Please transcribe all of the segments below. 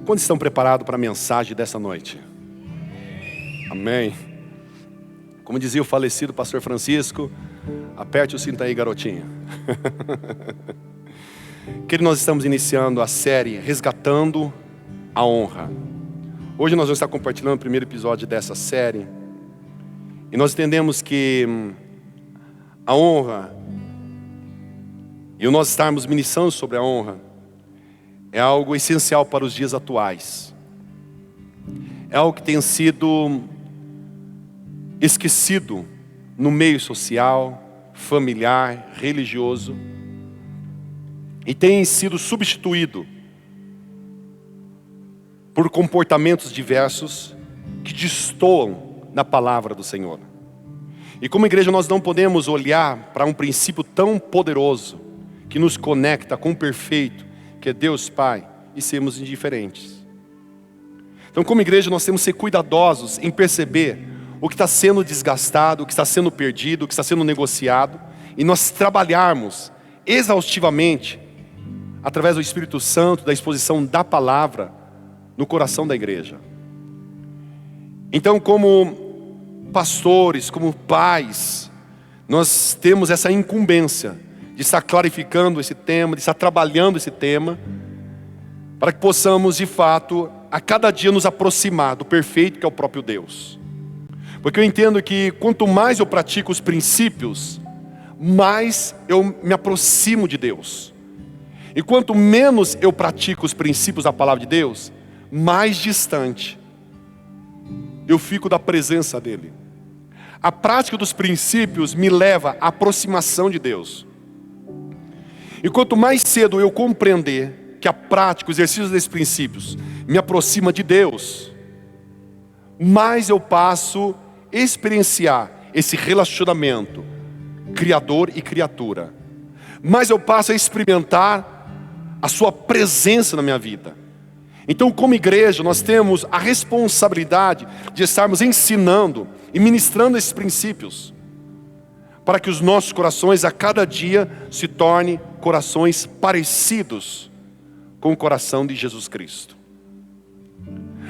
Quantos estão preparados para a mensagem dessa noite? Amém. Como dizia o falecido pastor Francisco, aperte o cinto aí, garotinho. Querido, nós estamos iniciando a série Resgatando a Honra. Hoje nós vamos estar compartilhando o primeiro episódio dessa série. E nós entendemos que a honra, e o nós estarmos ministrando sobre a honra, é algo essencial para os dias atuais. É algo que tem sido esquecido no meio social, familiar, religioso, e tem sido substituído por comportamentos diversos que destoam da palavra do Senhor. E como igreja nós não podemos olhar para um princípio tão poderoso que nos conecta com o perfeito, que é Deus Pai, e sermos indiferentes. Então, como igreja, nós temos que ser cuidadosos em perceber o que está sendo desgastado, o que está sendo perdido, o que está sendo negociado, e nós trabalharmos exaustivamente, através do Espírito Santo, da exposição da palavra, no coração da igreja. Então, como pastores, como pais, nós temos essa incumbência de estar clarificando esse tema, de estar trabalhando esse tema, para que possamos de fato, a cada dia nos aproximar do perfeito que é o próprio Deus. Porque eu entendo que quanto mais eu pratico os princípios, mais eu me aproximo de Deus. E quanto menos eu pratico os princípios da palavra de Deus, mais distante eu fico da presença dEle. A prática dos princípios me leva à aproximação de Deus. E quanto mais cedo eu compreender que a prática, o exercício desses princípios me aproxima de Deus, mais eu passo a experienciar esse relacionamento Criador e criatura. Mais eu passo a experimentar a sua presença na minha vida. Então, como igreja, nós temos a responsabilidade de estarmos ensinando e ministrando esses princípios, para que os nossos corações a cada dia se tornem corações parecidos com o coração de Jesus Cristo.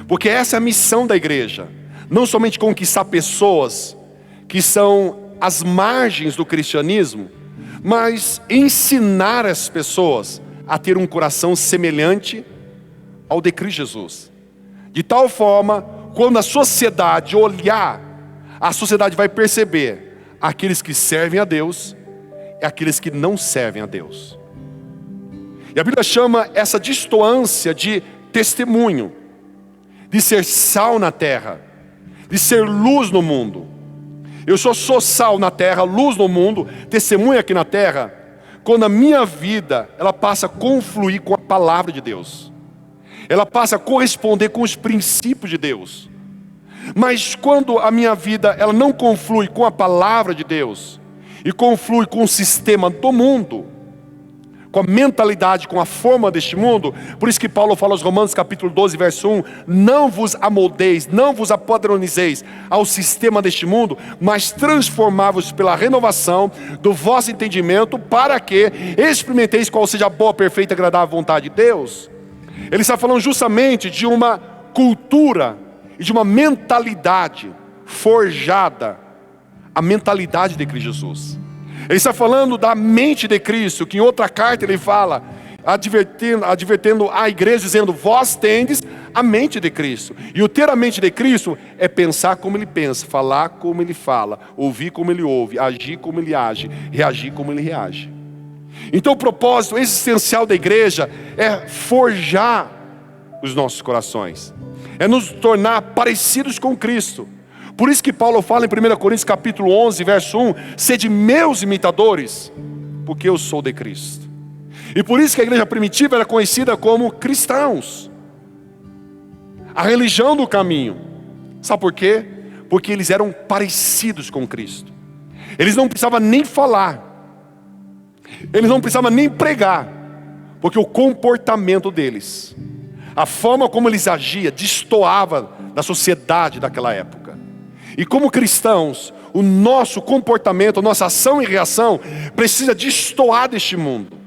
Porque essa é a missão da igreja, não somente conquistar pessoas que são às margens do cristianismo, mas ensinar as pessoas a ter um coração semelhante ao de Cristo Jesus. De tal forma, quando a sociedade olhar, a sociedade vai perceber aqueles que servem a Deus e aqueles que não servem a Deus. E a Bíblia chama essa distoância de testemunho, de ser sal na terra, de ser luz no mundo. Eu sou sal na terra, luz no mundo, testemunho aqui na terra, quando a minha vida ela passa a confluir com a palavra de Deus. Ela passa a corresponder com os princípios de Deus. Mas quando a minha vida ela não conflui com a palavra de Deus, e conflui com o sistema do mundo, com a mentalidade, com a forma deste mundo, por isso que Paulo fala aos Romanos capítulo 12, verso 1, não vos amoldeis, não vos apadronizeis ao sistema deste mundo, mas transformai-vos pela renovação do vosso entendimento, para que experimenteis qual seja a boa, perfeita e agradável vontade de Deus. Ele está falando justamente de uma cultura e de uma mentalidade forjada, a mentalidade de Cristo Jesus. Ele está falando da mente de Cristo, que em outra carta ele fala, advertendo a igreja, dizendo, vós tendes a mente de Cristo. E o ter a mente de Cristo é pensar como ele pensa, falar como ele fala, ouvir como ele ouve, agir como ele age, reagir como ele reage. Então o propósito existencial da igreja é forjar os nossos corações, é nos tornar parecidos com Cristo. Por isso que Paulo fala em 1 Coríntios capítulo 11, verso 1, sede meus imitadores, porque eu sou de Cristo. E por isso que a igreja primitiva era conhecida como cristãos, a religião do caminho. Sabe por quê? Porque eles eram parecidos com Cristo. Eles não precisavam nem falar, eles não precisavam nem pregar, porque o comportamento deles, a forma como eles agiam, destoava da sociedade daquela época. E como cristãos, o nosso comportamento, a nossa ação e reação precisa destoar deste mundo.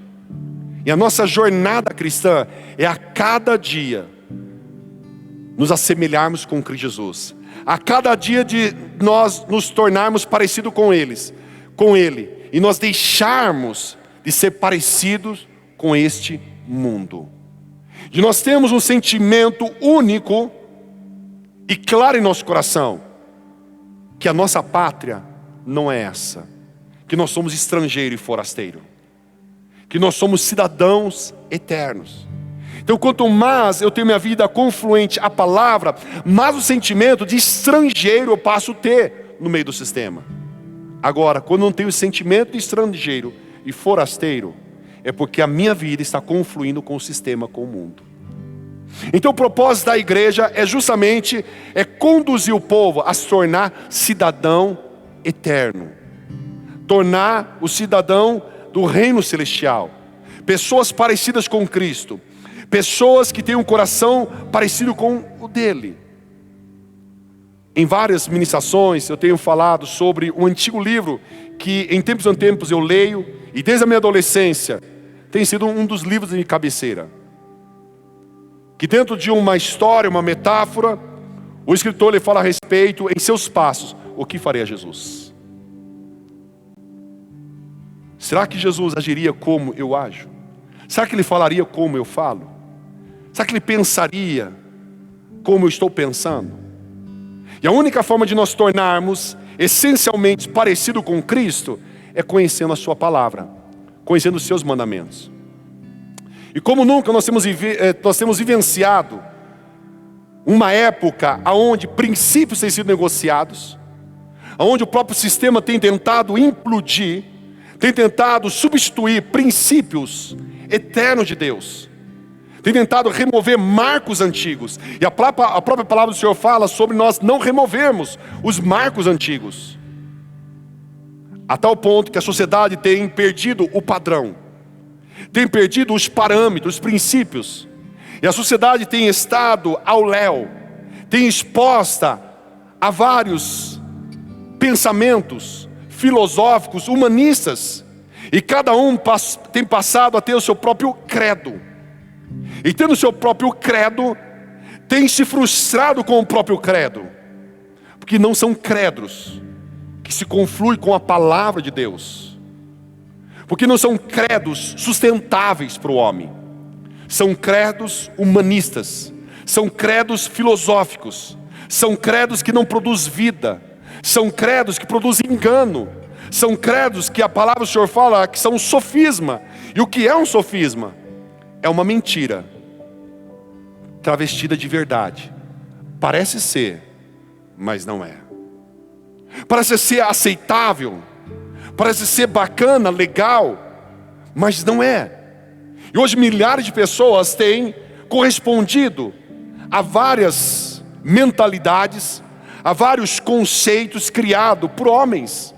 E a nossa jornada cristã é a cada dia nos assemelharmos com Cristo Jesus. A cada dia de nós nos tornarmos parecidos com Ele, e nós deixarmos de ser parecidos com este mundo. E nós temos um sentimento único e claro em nosso coração, que a nossa pátria não é essa, que nós somos estrangeiro e forasteiro, que nós somos cidadãos eternos. Então, quanto mais eu tenho minha vida confluente à palavra, mais o sentimento de estrangeiro eu passo a ter no meio do sistema. Agora, quando eu não tenho o sentimento de estrangeiro e forasteiro, é porque a minha vida está confluindo com o sistema, com o mundo. Então o propósito da igreja é justamente conduzir o povo a se tornar cidadão eterno, tornar o cidadão do reino celestial, pessoas parecidas com Cristo, pessoas que têm um coração parecido com o dele. Em várias ministrações eu tenho falado sobre um antigo livro que em tempos eu leio, e desde a minha adolescência tem sido um dos livros de cabeceira, que dentro de uma história, uma metáfora, o escritor lhe fala a respeito, em seus passos, o que faria Jesus. Será que Jesus agiria como eu ajo? Será que ele falaria como eu falo? Será que ele pensaria como eu estou pensando? E a única forma de nós tornarmos essencialmente parecido com Cristo é conhecendo a sua palavra, conhecendo os seus mandamentos. E como nunca nós temos vivenciado uma época onde princípios têm sido negociados, onde o próprio sistema tem tentado implodir, tem tentado substituir princípios eternos de Deus, tem tentado remover marcos antigos. E a própria palavra do Senhor fala sobre nós não removermos os marcos antigos, a tal ponto que a sociedade tem perdido o padrão, tem perdido os parâmetros, os princípios, e a sociedade tem estado ao léu, tem exposta a vários pensamentos filosóficos, humanistas, e cada um tem passado a ter o seu próprio credo, e tendo o seu próprio credo, tem se frustrado com o próprio credo, porque não são credos que se confluem com a palavra de Deus, porque não são credos sustentáveis para o homem, são credos humanistas, são credos filosóficos, são credos que não produzem vida, são credos que produzem engano, são credos que a palavra do Senhor fala que são um sofisma. E o que é um sofisma? É uma mentira travestida de verdade. Parece ser, mas não é. Parece ser aceitável, parece ser bacana, legal, mas não é. E hoje milhares de pessoas têm correspondido a várias mentalidades, a vários conceitos criados por homens.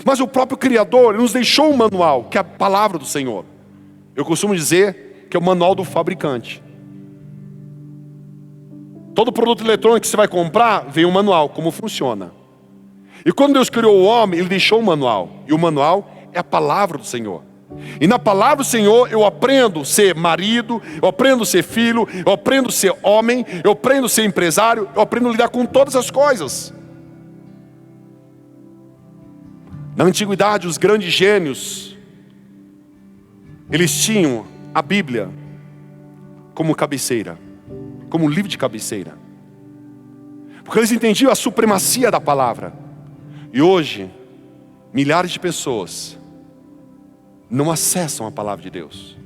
Mas o próprio Criador nos deixou um manual, que é a palavra do Senhor. Eu costumo dizer que é o manual do fabricante. Todo produto eletrônico que você vai comprar, vem um manual, como funciona. E quando Deus criou o homem, Ele deixou um manual. E o manual é a palavra do Senhor. E na palavra do Senhor eu aprendo a ser marido, eu aprendo a ser filho, eu aprendo a ser homem, eu aprendo a ser empresário, eu aprendo a lidar com todas as coisas. Na antiguidade, os grandes gênios, eles tinham a Bíblia como cabeceira, como livro de cabeceira, porque eles entendiam a supremacia da palavra. E hoje, milhares de pessoas não acessam a palavra de Deus.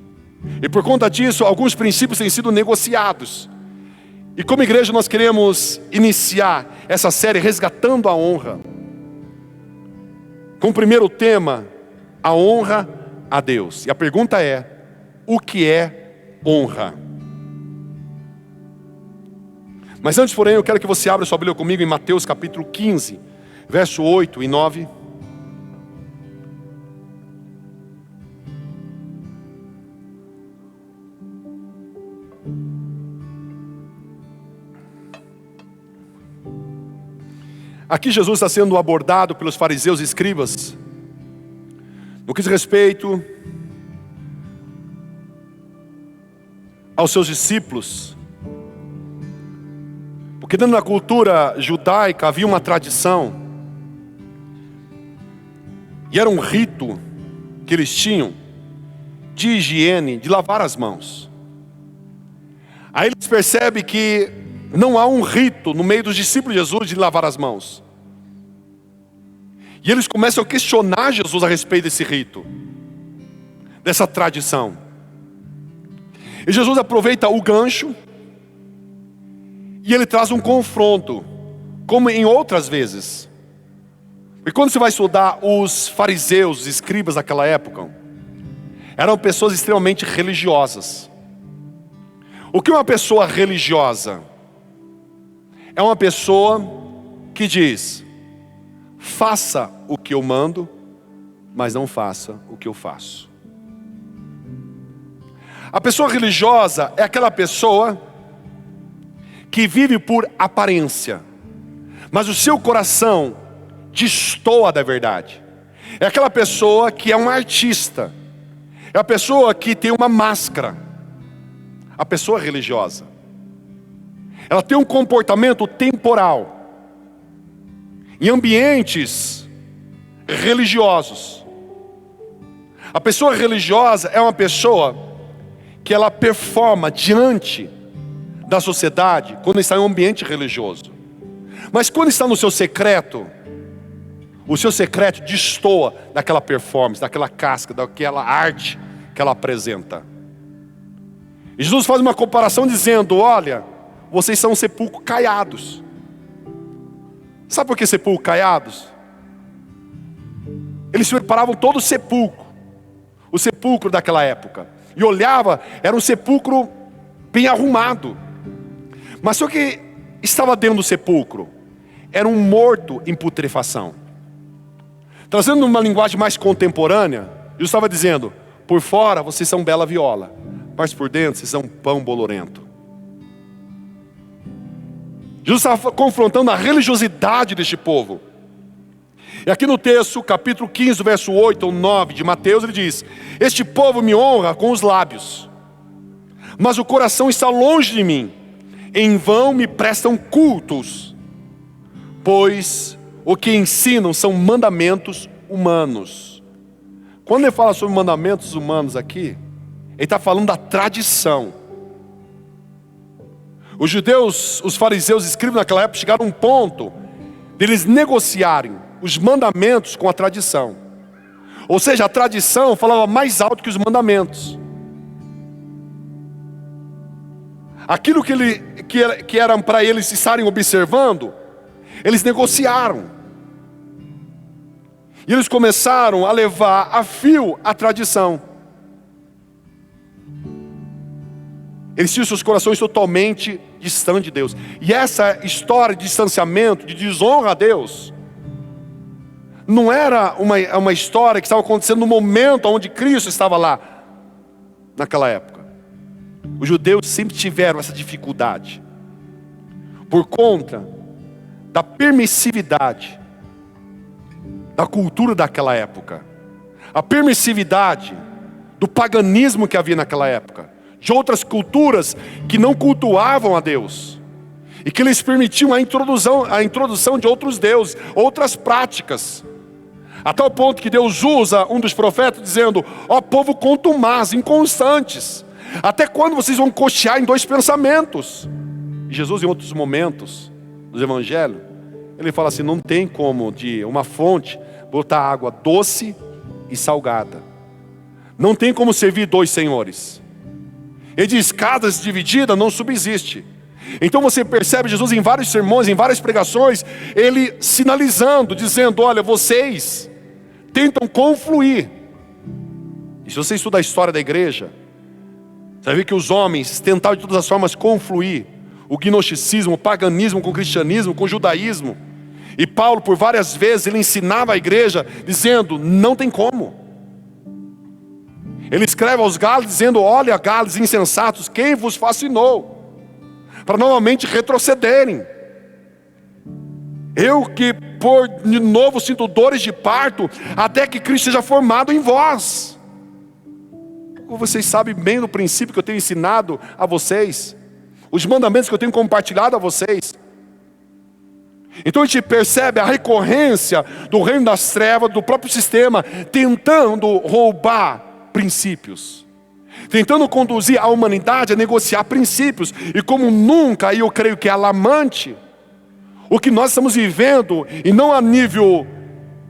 E por conta disso, alguns princípios têm sido negociados. E como igreja nós queremos iniciar essa série resgatando a honra, com o primeiro tema, a honra a Deus. E a pergunta é, o que é honra? Mas antes, porém, eu quero que você abra sua Bíblia comigo em Mateus capítulo 15, verso 8 e 9. Aqui Jesus está sendo abordado pelos fariseus e escribas no que diz respeito aos seus discípulos Porque dentro da cultura judaica havia uma tradição, e era um rito que eles tinham de higiene, de lavar as mãos. Aí eles percebem que não há um rito no meio dos discípulos de Jesus de lavar as mãos. E eles começam a questionar Jesus a respeito desse rito, dessa tradição. E Jesus aproveita o gancho e ele traz um confronto, como em outras vezes. E quando você vai estudar os fariseus, os escribas daquela época, eram pessoas extremamente religiosas. O que é uma pessoa religiosa? É uma pessoa que diz: faça o que eu mando, mas não faça o que eu faço. A pessoa religiosa é aquela pessoa que vive por aparência, mas o seu coração destoa da verdade. É aquela pessoa que é um artista, é a pessoa que tem uma máscara. A pessoa religiosa, ela tem um comportamento temporal em ambientes religiosos. A pessoa religiosa é uma pessoa que ela performa diante da sociedade quando está em um ambiente religioso. Mas quando está no seu secreto, o seu secreto destoa daquela performance, daquela casca, daquela arte que ela apresenta. E Jesus faz uma comparação dizendo: olha, vocês são sepulcros caiados. Sabe por que sepulcros caiados? Eles preparavam todo o sepulcro daquela época. E olhava, era um sepulcro bem arrumado. Mas só que estava dentro do sepulcro, era um morto em putrefação. Trazendo uma linguagem mais contemporânea, Jesus estava dizendo: por fora vocês são bela viola, mas por dentro vocês são pão bolorento. Jesus estava confrontando a religiosidade deste povo. E aqui no texto, capítulo 15, verso 8 ou 9 de Mateus, ele diz: este povo me honra com os lábios, mas o coração está longe de mim. Em vão me prestam cultos, pois o que ensinam são mandamentos humanos. Quando ele fala sobre mandamentos humanos aqui, ele está falando da tradição. Os judeus, os fariseus, escribam naquela época, chegaram a um ponto deles negociarem os mandamentos com a tradição. Ou seja, a tradição falava mais alto que os mandamentos. Aquilo que era para eles estarem observando, eles negociaram. E eles começaram a levar a fio a tradição. Eles tinham seus corações totalmente distantes de Deus. E essa história de distanciamento, de desonra a Deus, não era uma história que estava acontecendo no momento onde Cristo estava lá, naquela época. Os judeus sempre tiveram essa dificuldade, por conta da permissividade da cultura daquela época, a permissividade do paganismo que havia naquela época, de outras culturas que não cultuavam a Deus, e que eles permitiam a introdução de outros deuses, outras práticas, a tal ponto que Deus usa um dos profetas dizendo: ó povo contumaz, inconstantes, até quando vocês vão cochear em dois pensamentos? E Jesus, em outros momentos dos evangelhos, ele fala assim: não tem como de uma fonte botar água doce e salgada, não tem como servir dois senhores. Ele diz: casas divididas não subsiste. Então você percebe Jesus em vários sermões, em várias pregações, ele sinalizando, dizendo: olha, vocês tentam confluir. E se você estudar a história da igreja, você vai ver que os homens tentavam de todas as formas confluir o gnosticismo, o paganismo com o cristianismo, com o judaísmo. E Paulo, por várias vezes, ele ensinava a igreja dizendo: não tem como. Ele escreve aos Gálatas dizendo: olha, Gálatas insensatos, quem vos fascinou para novamente retrocederem? Eu que por de novo sinto dores de parto, até que Cristo seja formado em vós. Vocês sabem bem do princípio que eu tenho ensinado a vocês, os mandamentos que eu tenho compartilhado a vocês. Então a gente percebe a recorrência do reino das trevas, do próprio sistema, tentando roubar princípios, tentando conduzir a humanidade a negociar princípios. E como nunca, aí eu creio que é alarmante o que nós estamos vivendo, e não a nível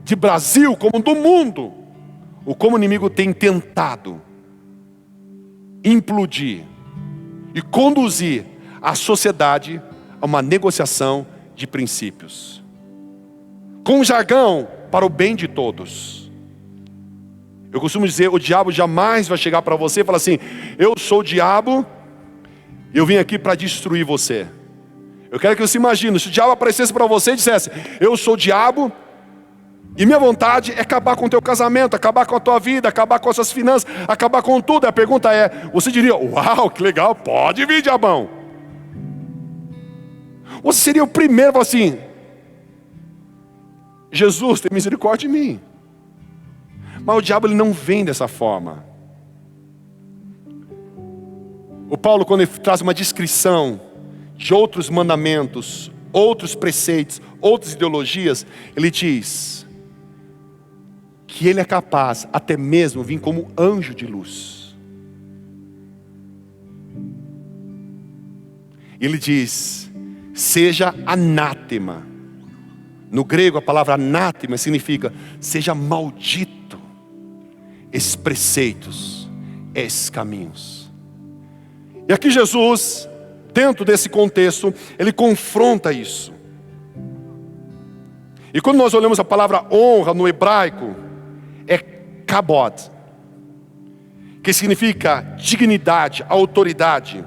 de Brasil, como do mundo, como o inimigo tem tentado implodir e conduzir a sociedade a uma negociação de princípios, com um jargão para o bem de todos. Eu costumo dizer, o diabo jamais vai chegar para você e falar assim: eu sou o diabo, eu vim aqui para destruir você. Eu quero que você imagine, se o diabo aparecesse para você e dissesse: eu sou o diabo, e minha vontade é acabar com o teu casamento, acabar com a tua vida, acabar com as suas finanças, acabar com tudo. A pergunta é, você diria: uau, que legal, pode vir, diabão. Você seria o primeiro a falar assim: Jesus, tem misericórdia de mim. Mas o diabo, ele não vem dessa forma. O Paulo, quando ele traz uma descrição de outros mandamentos, outros preceitos, outras ideologias, ele diz que ele é capaz até mesmo vir como anjo de luz. Ele diz: seja anátema. No grego a palavra anátema significa seja maldito esses preceitos, esses caminhos. E aqui Jesus, dentro desse contexto, ele confronta isso. E quando nós olhamos a palavra honra no hebraico, é kabod, que significa dignidade, autoridade.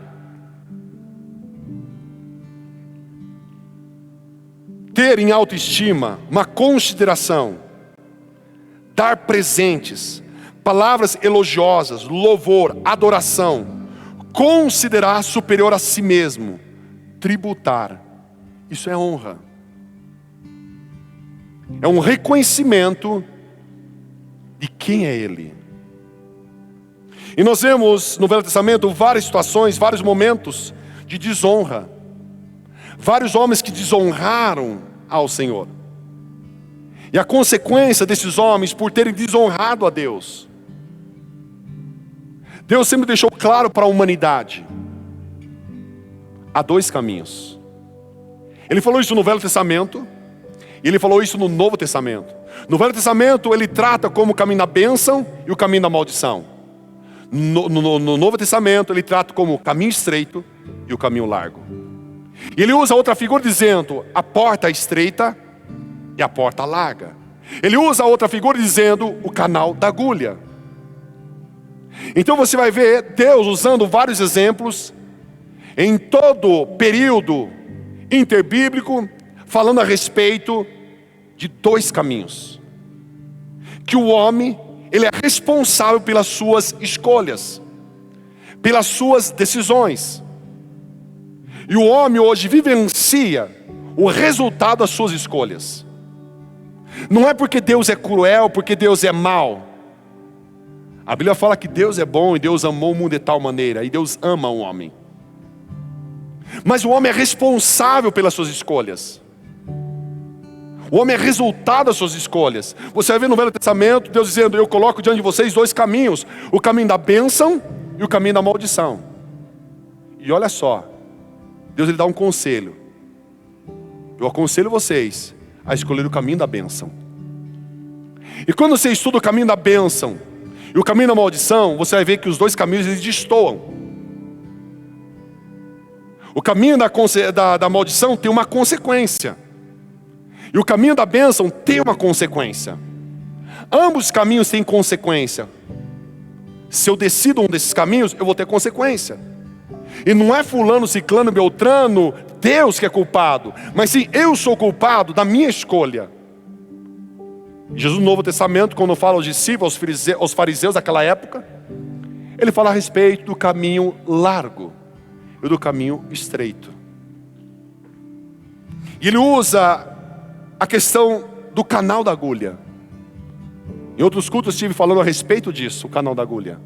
Ter em autoestima, uma consideração, dar presentes, palavras elogiosas, louvor, adoração, considerar superior a si mesmo, tributar. Isso é honra. É um reconhecimento de quem é Ele. E nós vemos no Velho Testamento várias situações, vários momentos de desonra. Vários homens que desonraram ao Senhor. E a consequência desses homens por terem desonrado a Deus, Deus sempre deixou claro para a humanidade: há dois caminhos. Ele falou isso no Velho Testamento, e ele falou isso no Novo Testamento. No Velho Testamento ele trata como o caminho da bênção e o caminho da maldição. No Novo Testamento ele trata como o caminho estreito e o caminho largo. E ele usa outra figura dizendo: a porta estreita e a porta larga. Ele usa outra figura dizendo o canal da agulha. Então você vai ver Deus usando vários exemplos em todo período interbíblico, falando a respeito de dois caminhos. Que o homem, ele é responsável pelas suas escolhas, pelas suas decisões. E o homem hoje vivencia o resultado das suas escolhas. Não é porque Deus é cruel, porque Deus é mau. A Bíblia fala que Deus é bom e Deus amou o mundo de tal maneira, e Deus ama o homem. Mas o homem é responsável pelas suas escolhas. O homem é resultado das suas escolhas. Você vai ver no Velho Testamento Deus dizendo: eu coloco diante de vocês dois caminhos, o caminho da bênção e o caminho da maldição. E olha só, Deus ele dá um conselho: eu aconselho vocês a escolher o caminho da bênção. E quando você estuda o caminho da bênção e o caminho da maldição, você vai ver que os dois caminhos eles destoam. O caminho da maldição tem uma consequência, e o caminho da bênção tem uma consequência. Ambos os caminhos têm consequência. Se eu decido um desses caminhos, eu vou ter consequência. E não é fulano, ciclano, beltrano, Deus que é culpado, mas sim eu sou culpado da minha escolha. Jesus no Novo Testamento, quando fala aos discípulos, aos fariseus daquela época, ele fala a respeito do caminho largo e do caminho estreito. E ele usa a questão do canal da agulha. Em outros cultos eu estive falando a respeito disso, o canal da agulha.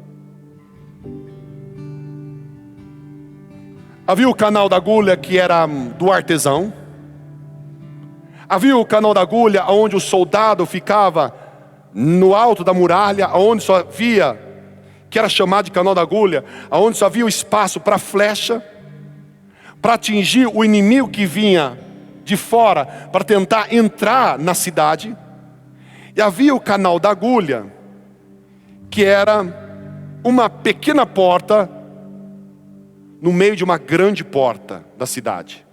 Havia o canal da agulha que era do artesão. Havia o canal da agulha, onde o soldado ficava no alto da muralha, onde só havia, que era chamado de canal da agulha, onde só havia o espaço para flecha, para atingir o inimigo que vinha de fora, para tentar entrar na cidade. E havia o canal da agulha, que era uma pequena porta no meio de uma grande porta da cidade.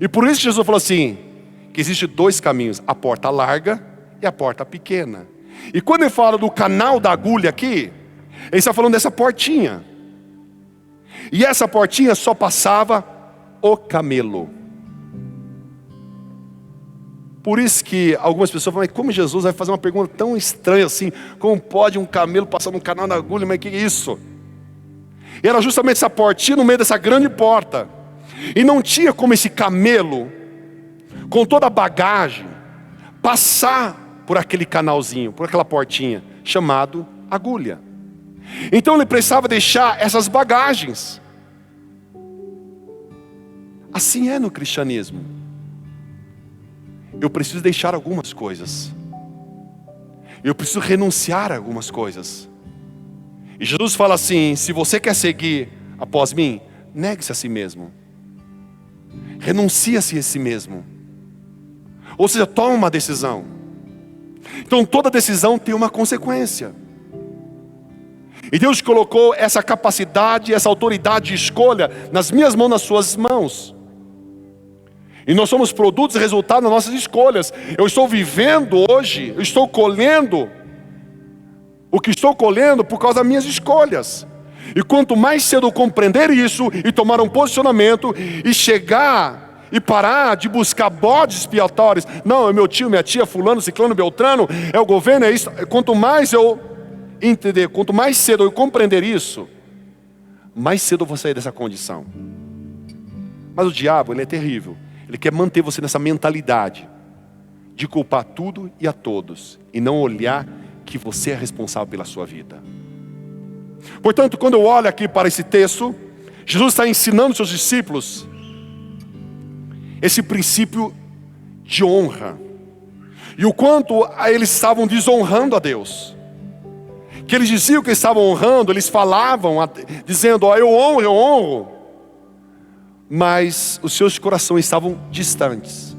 E por isso Jesus falou assim, que existem dois caminhos, a porta larga e a porta pequena. E quando ele fala do canal da agulha aqui, ele está falando dessa portinha. E essa portinha só passava o camelo. Por isso que algumas pessoas falam, mas como Jesus vai fazer uma pergunta tão estranha assim? Como pode um camelo passar no canal da agulha? Mas que é isso? E era justamente essa portinha no meio dessa grande porta. E não tinha como esse camelo, com toda a bagagem, passar por aquele canalzinho, por aquela portinha, chamado agulha. Então ele precisava deixar essas bagagens. Assim é no cristianismo. Eu preciso deixar algumas coisas. Eu preciso renunciar a algumas coisas. E Jesus fala assim, se você quer seguir após mim, negue-se a si mesmo. Renuncie-se a si mesmo. Ou seja, toma uma decisão. Então toda decisão tem uma consequência. E Deus colocou essa capacidade, essa autoridade de escolha nas minhas mãos, nas suas mãos. E nós somos produtos e resultado das nossas escolhas. Eu estou vivendo hoje, eu estou colhendo o que estou colhendo por causa das minhas escolhas. E quanto mais cedo eu compreender isso e tomar um posicionamento e chegar e parar de buscar bodes expiatórios, não, é meu tio, minha tia, fulano, ciclano, beltrano, é o governo, é isso. Quanto mais eu entender, quanto mais cedo eu compreender isso, mais cedo eu vou sair dessa condição. Mas o diabo, ele é terrível. Ele quer manter você nessa mentalidade de culpar tudo e a todos e não olhar que você é responsável pela sua vida. Portanto, quando eu olho aqui para esse texto, Jesus está ensinando seus discípulos esse princípio de honra. E o quanto eles estavam desonrando a Deus. Que eles diziam que estavam honrando, eles falavam, dizendo, ó, eu honro. Mas os seus corações estavam distantes.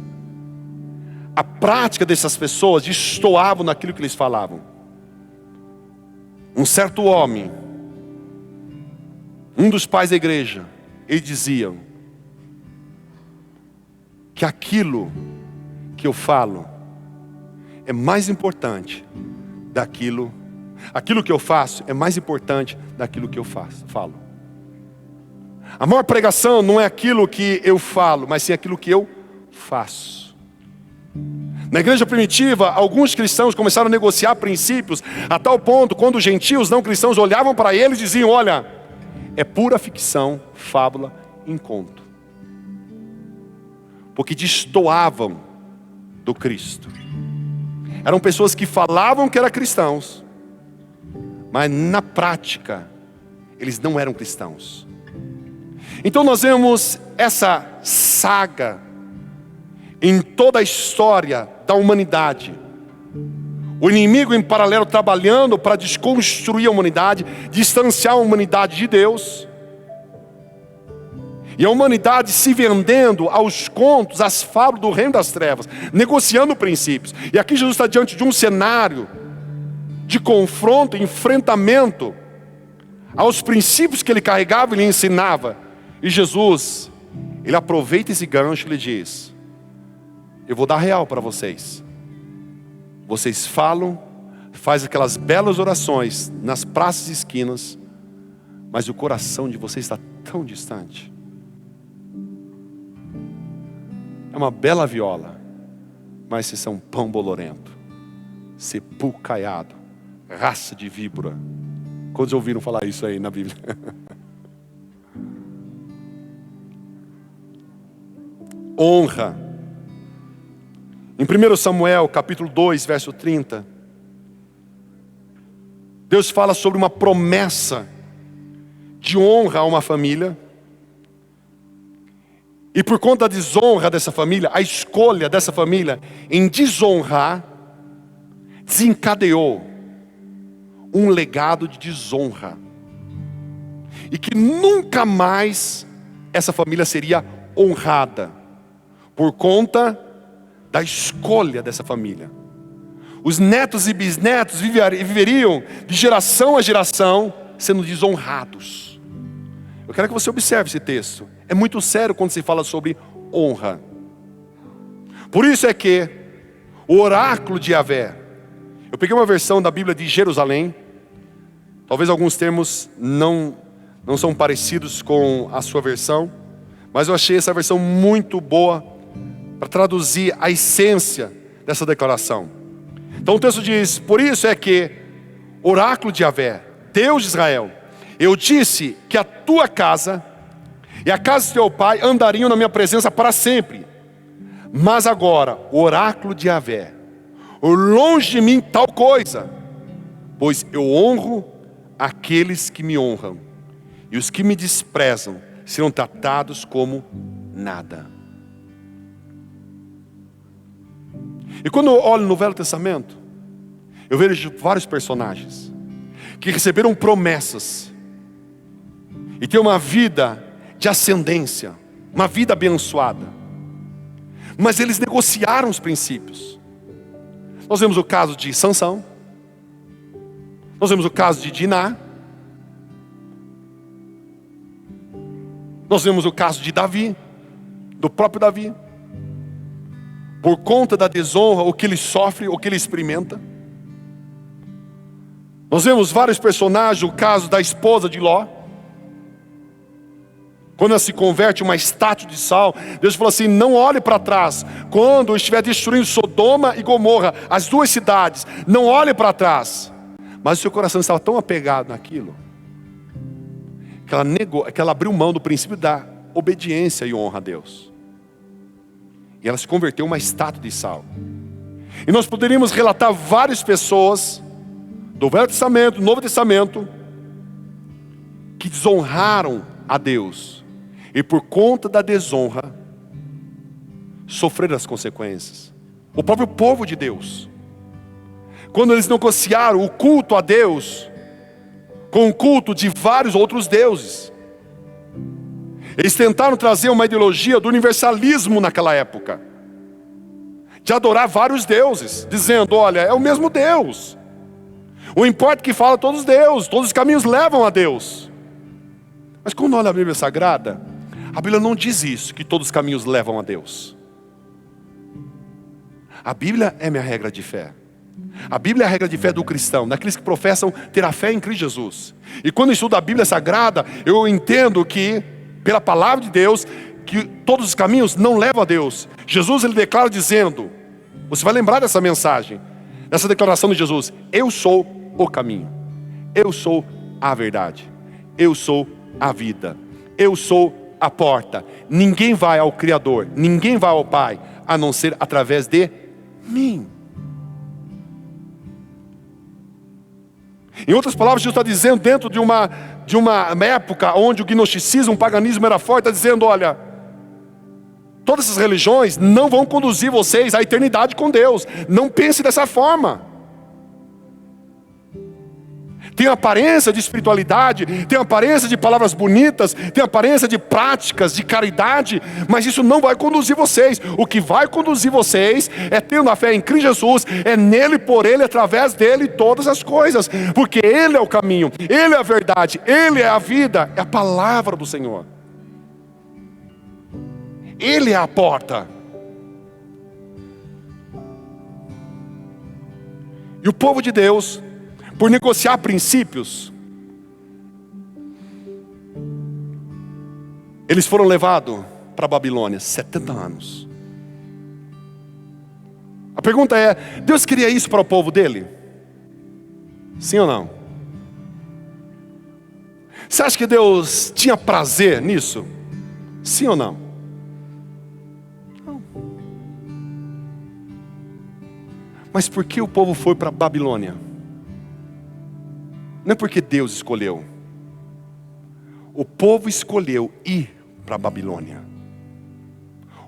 A prática dessas pessoas destoavam naquilo que eles falavam. Um certo homem, um dos pais da igreja, ele dizia que aquilo que eu falo é mais importante aquilo que eu faço é mais importante daquilo que eu falo. A maior pregação não é aquilo que eu falo, mas sim aquilo que eu faço. Na igreja primitiva, alguns cristãos começaram a negociar princípios, a tal ponto, quando os gentios não cristãos olhavam para eles e diziam, olha, é pura ficção, fábula, inconto. Porque destoavam do Cristo. Eram pessoas que falavam que eram cristãos, mas na prática, eles não eram cristãos. Então nós vemos essa saga em toda a história da humanidade. O inimigo em paralelo trabalhando para desconstruir a humanidade, distanciar a humanidade de Deus. E a humanidade se vendendo aos contos, às fábulas do reino das trevas, negociando princípios. E aqui Jesus está diante de um cenário de confronto, enfrentamento aos princípios que ele carregava e lhe ensinava. E Jesus, ele aproveita esse gancho e lhe diz, eu vou dar real para vocês. Vocês falam, fazem aquelas belas orações nas praças e esquinas, mas o coração de vocês está tão distante. É uma bela viola, mas vocês são pão bolorento, sepulcaiado, raça de víbora. Quantos ouviram falar isso aí na Bíblia? Honra. Em 1 Samuel, capítulo 2, verso 30, Deus fala sobre uma promessa de honra a uma família. E por conta da desonra dessa família, a escolha dessa família em desonrar, desencadeou um legado de desonra. E que nunca mais essa família seria honrada, por conta da escolha dessa família. Os netos e bisnetos viveriam de geração a geração sendo desonrados. Eu quero que você observe esse texto. É muito sério quando se fala sobre honra. Por isso é que o oráculo de Yahvé, eu peguei uma versão da Bíblia de Jerusalém. Talvez alguns termos não são parecidos com a sua versão, mas eu achei essa versão muito boa para traduzir a essência dessa declaração. Então o texto diz: por isso é que, oráculo de Yahvé, Deus de Israel, eu disse que a tua casa e a casa de teu pai andariam na minha presença para sempre. Mas agora, o oráculo de Yahvé, longe de mim tal coisa, pois eu honro aqueles que me honram, e os que me desprezam serão tratados como nada. E quando eu olho no Velho Testamento, eu vejo vários personagens que receberam promessas e têm uma vida de ascendência, uma vida abençoada, mas eles negociaram os princípios. Nós vemos o caso de Sansão, nós vemos o caso de Diná, nós vemos o caso de Davi, do próprio Davi. Por conta da desonra, o que ele sofre, o que ele experimenta. Nós vemos vários personagens, o caso da esposa de Ló. Quando ela se converte em uma estátua de sal, Deus falou assim: não olhe para trás. Quando eu estiver destruindo Sodoma e Gomorra, as duas cidades, não olhe para trás. Mas o seu coração estava tão apegado naquilo, que ela abriu mão do princípio da obediência e honra a Deus. E ela se converteu em uma estátua de sal. E nós poderíamos relatar várias pessoas do Velho Testamento, do Novo Testamento, que desonraram a Deus. E por conta da desonra, sofreram as consequências. O próprio povo de Deus, quando eles negociaram o culto a Deus com o culto de vários outros deuses, eles tentaram trazer uma ideologia do universalismo naquela época, de adorar vários deuses, dizendo: olha, é o mesmo Deus, o importa que fala todos os deuses, todos os caminhos levam a Deus. Mas quando olha a Bíblia Sagrada, a Bíblia não diz isso, que todos os caminhos levam a Deus. A Bíblia é minha regra de fé. A Bíblia é a regra de fé do cristão, daqueles que professam ter a fé em Cristo Jesus. E quando eu estudo a Bíblia Sagrada, eu entendo que, pela palavra de Deus, que todos os caminhos não levam a Deus. Jesus, ele declara dizendo, você vai lembrar dessa mensagem, dessa declaração de Jesus: eu sou o caminho, eu sou a verdade, eu sou a vida, eu sou a porta. Ninguém vai ao Criador, ninguém vai ao Pai, a não ser através de mim. Em outras palavras, Jesus está dizendo, dentro de uma época onde o gnosticismo, o paganismo era forte, está dizendo: olha, todas essas religiões não vão conduzir vocês à eternidade com Deus. Não pense dessa forma. Tem aparência de espiritualidade, tem aparência de palavras bonitas, tem aparência de práticas, de caridade, mas isso não vai conduzir vocês. O que vai conduzir vocês é tendo a fé em Cristo Jesus, é nele, por ele, através dele, todas as coisas, porque ele é o caminho, ele é a verdade, ele é a vida, é a palavra do Senhor. Ele é a porta. E o povo de Deus, por negociar princípios, eles foram levados para a Babilônia, 70 anos. A pergunta é: Deus queria isso para o povo dele? Sim ou não? Você acha que Deus tinha prazer nisso? Sim ou não? Não. Mas por que o povo foi para a Babilônia? Não é porque Deus escolheu. O povo escolheu ir para a Babilônia.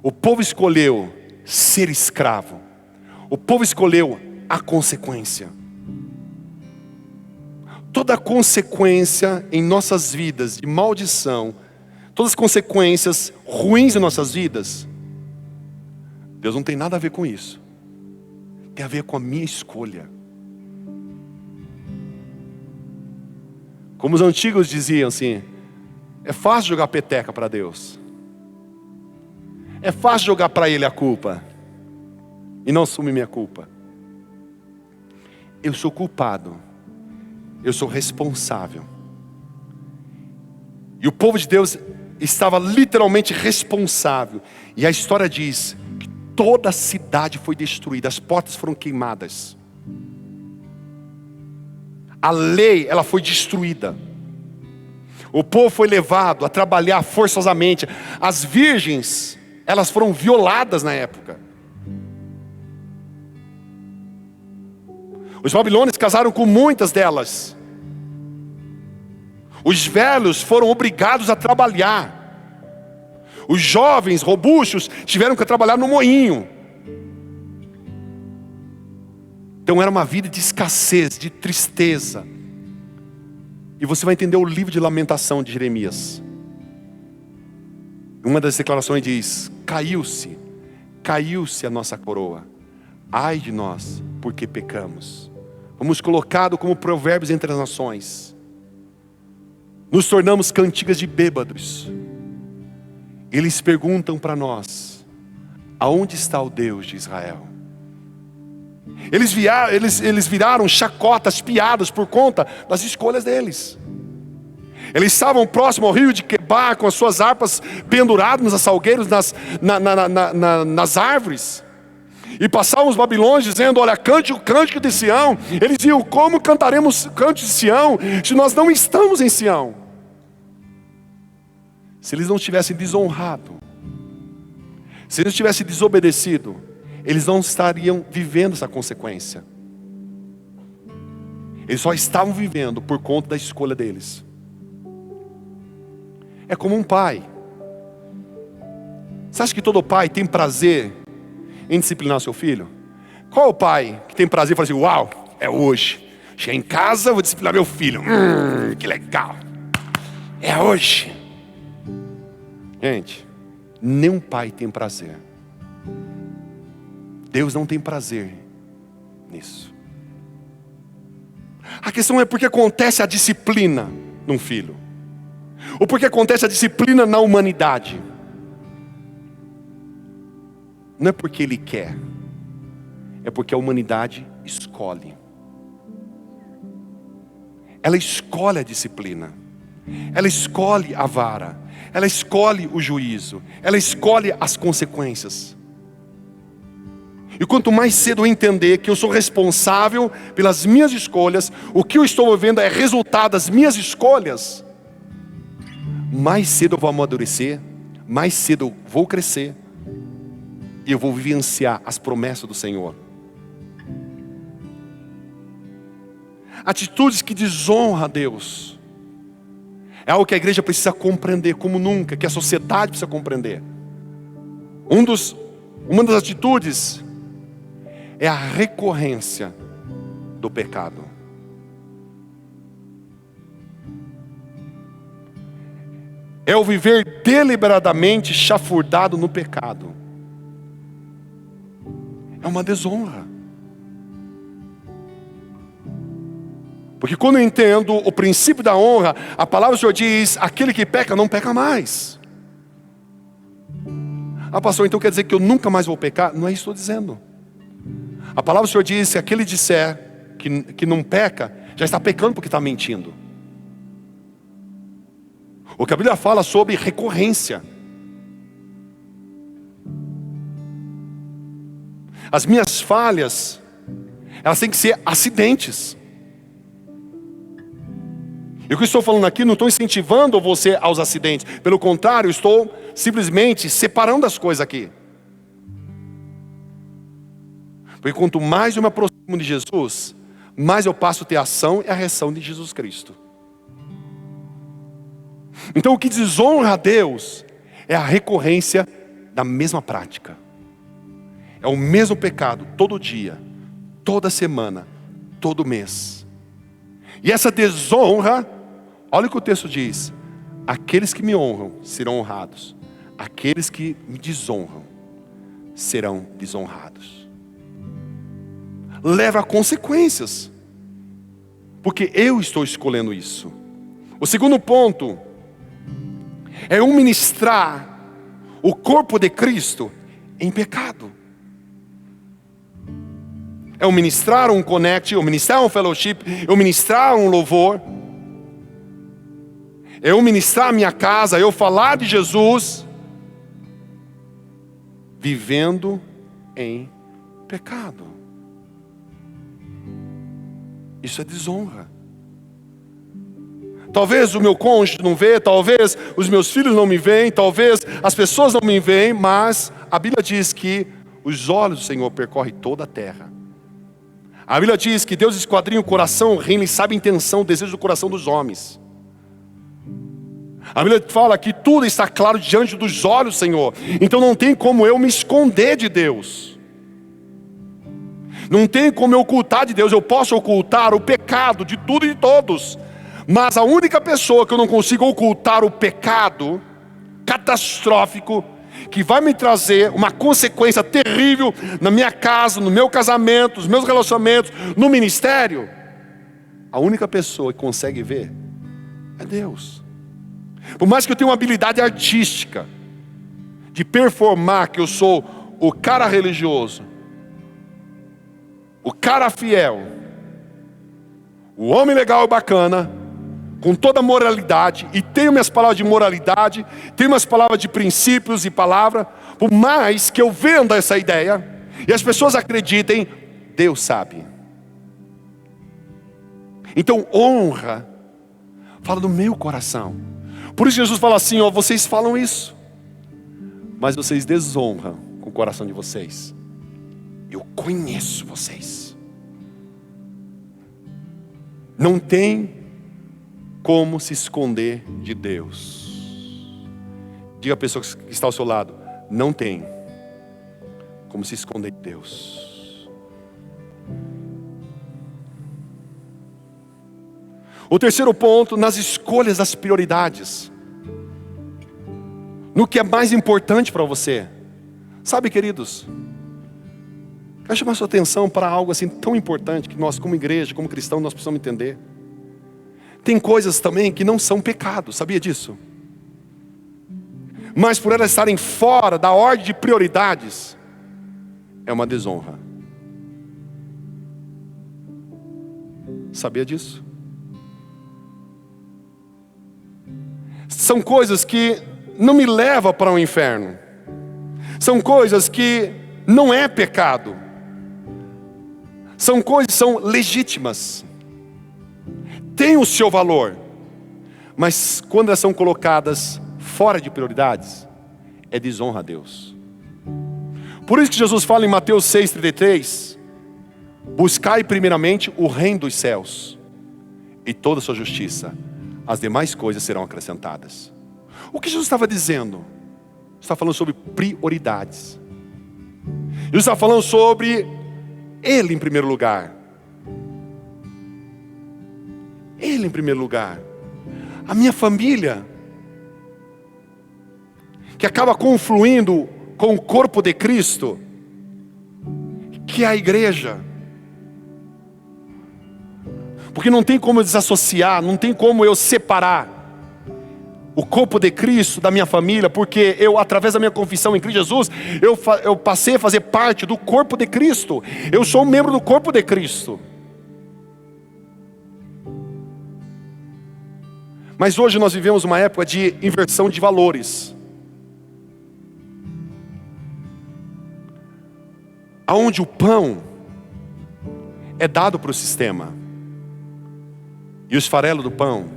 O povo escolheu ser escravo. O povo escolheu a consequência. Toda consequência em nossas vidas de maldição, todas as consequências ruins em nossas vidas, Deus não tem nada a ver com isso. Tem a ver com a minha escolha. Como os antigos diziam assim, é fácil jogar peteca para Deus. É fácil jogar para Ele a culpa e não assumir minha culpa. Eu sou culpado. Eu sou responsável. E o povo de Deus estava literalmente responsável. E a história diz que toda a cidade foi destruída, as portas foram queimadas. A lei, ela foi destruída. O povo foi levado a trabalhar forçosamente. As virgens, elas foram violadas na época. Os babilônios casaram com muitas delas. Os velhos foram obrigados a trabalhar. Os jovens, robustos, tiveram que trabalhar no moinho. Então era uma vida de escassez, de tristeza. E você vai entender o livro de lamentação de Jeremias. Uma das declarações diz: caiu-se a nossa coroa. Ai de nós, porque pecamos. Fomos colocados como provérbios entre as nações. Nos tornamos cantigas de bêbados. Eles perguntam para nós: aonde está o Deus de Israel? Eles viraram chacotas, piadas por conta das escolhas deles. Eles estavam próximos ao rio de Quebar, com as suas harpas penduradas nos salgueiros, nas árvores. E passavam os babilônios dizendo: olha, cante o cântico de Sião. Eles diziam: como cantaremos cântico de Sião, se nós não estamos em Sião? Se eles não tivessem desonrado, se eles tivessem desobedecido, eles não estariam vivendo essa consequência. Eles só estavam vivendo por conta da escolha deles. É como um pai. Você acha que todo pai tem prazer em disciplinar seu filho? Qual é o pai que tem prazer em falar assim: uau, é hoje, cheguei em casa, vou disciplinar meu filho, que legal, é hoje. Gente, nenhum pai tem prazer. Deus não tem prazer nisso. A questão é porque acontece a disciplina num filho, ou porque acontece a disciplina na humanidade. Não é porque ele quer, é porque a humanidade escolhe. Ela escolhe a disciplina, ela escolhe a vara, ela escolhe o juízo, ela escolhe as consequências. E quanto mais cedo eu entender que eu sou responsável pelas minhas escolhas, o que eu estou vivendo é resultado das minhas escolhas, mais cedo eu vou amadurecer, mais cedo eu vou crescer, e eu vou vivenciar as promessas do Senhor. Atitudes que desonram a Deus é algo que a igreja precisa compreender como nunca, que a sociedade precisa compreender. Uma das atitudes é a recorrência do pecado. É o viver deliberadamente chafurdado no pecado. É uma desonra. Porque quando eu entendo o princípio da honra, a palavra do Senhor diz: aquele que peca não peca mais. Ah, pastor, então quer dizer que eu nunca mais vou pecar? Não é isso que eu estou dizendo. A palavra do Senhor diz: se aquele disser que não peca, já está pecando porque está mentindo. O que a Bíblia fala sobre recorrência. As minhas falhas, elas têm que ser acidentes. E o que eu estou falando aqui, não estou incentivando você aos acidentes. Pelo contrário, estou simplesmente separando as coisas aqui. Porque quanto mais eu me aproximo de Jesus, mais eu passo a ter a ação e a reação de Jesus Cristo. Então o que desonra a Deus é a recorrência da mesma prática. É o mesmo pecado todo dia, toda semana, todo mês. E essa desonra, olha o que o texto diz: aqueles que me honram serão honrados, aqueles que me desonram serão desonrados. Leva a consequências, porque eu estou escolhendo isso. O segundo ponto é eu ministrar o corpo de Cristo em pecado. É eu ministrar um connect, eu ministrar um fellowship, eu ministrar um louvor, eu ministrar a minha casa, eu falar de Jesus, vivendo em pecado. Isso é desonra. Talvez o meu cônjuge não vê, talvez os meus filhos não me veem, talvez as pessoas não me veem, mas a Bíblia diz que os olhos do Senhor percorrem toda a terra. A Bíblia diz que Deus esquadrinha o coração, o reino, e sabe a intenção, o desejo do coração dos homens. A Bíblia fala que tudo está claro diante dos olhos do Senhor. Então não tem como eu me esconder de Deus. Não tem como eu ocultar de Deus. Eu posso ocultar o pecado de tudo e de todos, mas a única pessoa que eu não consigo ocultar o pecado catastrófico, que vai me trazer uma consequência terrível na minha casa, no meu casamento, nos meus relacionamentos, no ministério, a única pessoa que consegue ver é Deus. Por mais que eu tenha uma habilidade artística de performar que eu sou o cara religioso, o cara fiel, o homem legal e bacana, com toda a moralidade, e tenho minhas palavras de moralidade, tenho minhas palavras de princípios e palavra, por mais que eu venda essa ideia, e as pessoas acreditem, Deus sabe. Então honra fala do meu coração. Por isso Jesus fala assim, ó, vocês falam isso, mas vocês desonram com o coração de vocês. Eu conheço vocês. Não tem como se esconder de Deus. Diga a pessoa que está ao seu lado, não tem como se esconder de Deus. O terceiro ponto, nas escolhas das prioridades. No que é mais importante para você. Sabe, queridos, quero chamar sua atenção para algo assim tão importante que nós, como igreja, como cristãos, nós precisamos entender. Tem coisas também que não são pecado, sabia disso? Mas por elas estarem fora da ordem de prioridades, é uma desonra. Sabia disso? São coisas que não me levam para o inferno. São coisas que não é pecado. São coisas que são legítimas. Tem o seu valor. Mas quando elas são colocadas fora de prioridades, é desonra a Deus. Por isso que Jesus fala em Mateus 6,33: buscai primeiramente o reino dos céus e toda a sua justiça, as demais coisas serão acrescentadas. O que Jesus estava dizendo? Está falando sobre prioridades. Jesus está falando sobre Ele em primeiro lugar. Ele em primeiro lugar. A minha família, que acaba confluindo com o corpo de Cristo, que é a igreja. Porque não tem como eu desassociar, não tem como eu separar o corpo de Cristo da minha família, porque eu, através da minha confissão em Cristo Jesus, eu passei a fazer parte do corpo de Cristo. Eu sou um membro do corpo de Cristo. Mas hoje nós vivemos uma época de inversão de valores, aonde o pão é dado para o sistema e os farelos do pão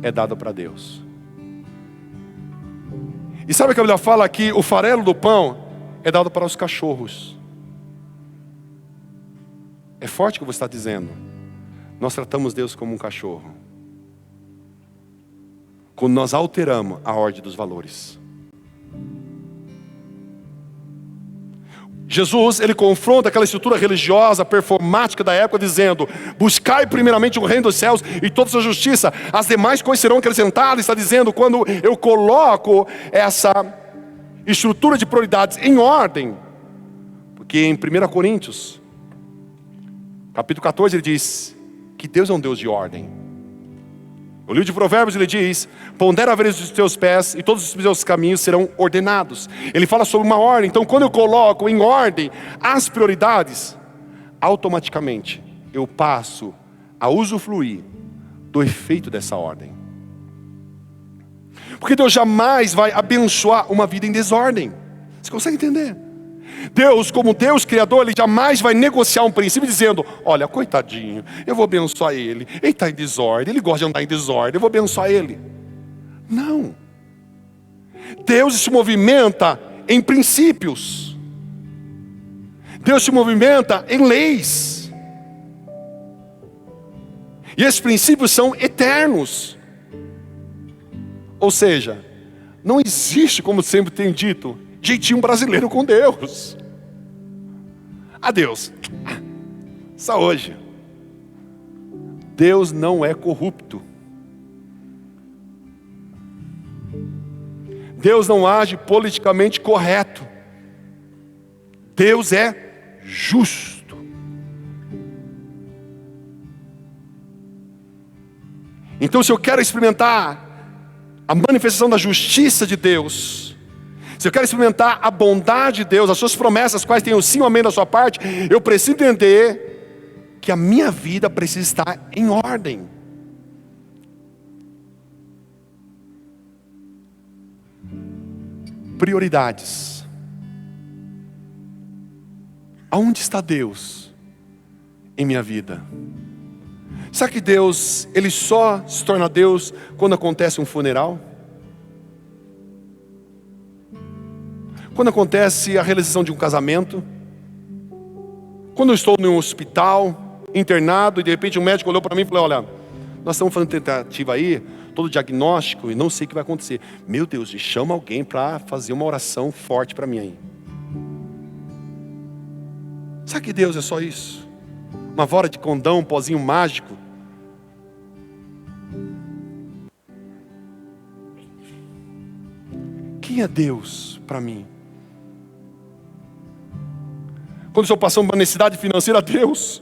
é dado para Deus. E sabe o que a Bíblia fala? Que o farelo do pão é dado para os cachorros. É forte o que você está dizendo. Nós tratamos Deus como um cachorro quando nós alteramos a ordem dos valores. Jesus, ele confronta aquela estrutura religiosa, performática da época, dizendo: buscai primeiramente o reino dos céus e toda a sua justiça, as demais coisas serão acrescentadas. Está dizendo, quando eu coloco essa estrutura de prioridades em ordem, porque em 1 Coríntios, capítulo 14, ele diz que Deus é um Deus de ordem. O livro de Provérbios, ele diz: pondera a vereda dos teus pés e todos os teus caminhos serão ordenados. Ele fala sobre uma ordem. Então, quando eu coloco em ordem as prioridades, automaticamente eu passo a usufruir do efeito dessa ordem. Porque Deus jamais vai abençoar uma vida em desordem. Você consegue entender? Deus, como Deus Criador, Ele jamais vai negociar um princípio dizendo: olha, coitadinho, eu vou abençoar ele está em desordem, ele gosta de andar em desordem, eu vou abençoar ele. Não. Deus se movimenta em princípios. Deus se movimenta em leis. E esses princípios são eternos. Ou seja, não existe, como sempre tem dito, jeitinho brasileiro com Deus. Deus, só hoje. Deus não é corrupto. Deus não age politicamente correto. Deus é justo. Então, se eu quero experimentar a manifestação da justiça de Deus, se eu quero experimentar a bondade de Deus, as suas promessas, quais tem o sim ou amém da sua parte, eu preciso entender que a minha vida precisa estar em ordem. Prioridades. Aonde está Deus em minha vida? Será que Deus, Ele só se torna Deus quando acontece um funeral? Quando acontece a realização de um casamento? Quando eu estou em um hospital, internado, e de repente um médico olhou para mim e falou: olha, nós estamos fazendo tentativa aí, todo diagnóstico, e não sei o que vai acontecer. Meu Deus, chama alguém para fazer uma oração forte para mim aí. Será que Deus é só isso? Uma vara de condão, um pozinho mágico? Quem é Deus para mim? Quando estou passando uma necessidade financeira, Deus,